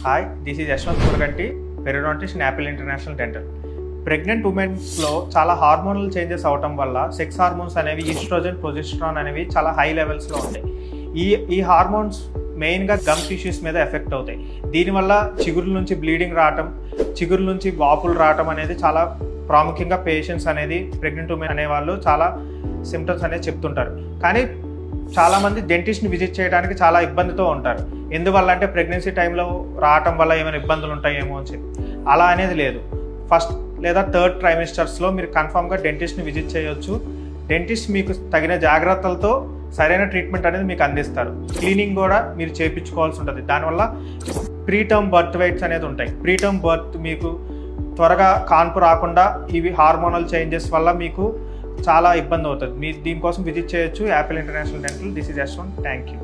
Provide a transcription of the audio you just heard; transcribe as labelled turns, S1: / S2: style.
S1: Hi, this is Yashwant Puraganti, periodontist in Apple International Dental. Pregnant ఉమెన్స్లో చాలా hormonal changes అవటం వల్ల సెక్స్ హార్మోన్స్ అనేవి ఈస్ట్రోజన్, ప్రొజెస్టరాన్ అనేవి చాలా హై లెవెల్స్లో ఉంటాయి. ఈ హార్మోన్స్ మెయిన్గా గమ్ టిష్యూస్ మీద ఎఫెక్ట్ అవుతాయి. దీనివల్ల చిగురుల నుంచి బ్లీడింగ్ రావటం, చిగురుల నుంచి వాపులు రావటం అనేది చాలా ప్రాముఖ్యంగా పేషెంట్స్ అనేది ప్రెగ్నెంట్ ఉమెన్ అనేవాళ్ళు చాలా సిమ్టమ్స్ అనేది చెప్తుంటారు. కానీ చాలామంది డెంటిస్ట్ని విజిట్ చేయడానికి చాలా ఇబ్బందితో ఉంటారు. ఎందువల్ల అంటే ప్రెగ్నెన్సీ టైంలో రావటం వల్ల ఏమైనా ఇబ్బందులు ఉంటాయేమో అని చెప్పి. అలా అనేది లేదు. ఫస్ట్ లేదా థర్డ్ ట్రైమిస్టర్స్లో మీరు కన్ఫామ్గా డెంటిస్ట్ని విజిట్ చేయొచ్చు. డెంటిస్ట్ మీకు తగిన జాగ్రత్తలతో సరైన ట్రీట్మెంట్ అనేది మీకు అందిస్తారు. క్లీనింగ్ కూడా మీరు చేయించుకోవాల్సి ఉంటుంది. దానివల్ల ప్రీటర్మ్ బర్త్ వెయిట్స్ అనేది ఉంటాయి. ప్రీటర్మ్ బర్త్ మీకు త్వరగా కాన్పు రాకుండా ఇవి హార్మోనల్ చేంజెస్ వల్ల మీకు చాలా ఇబ్బంది అవుతుంది. మీరు దీనికోసం విజిట్ చేయొచ్చు Apple International dental. This is Yashwant. Thank you.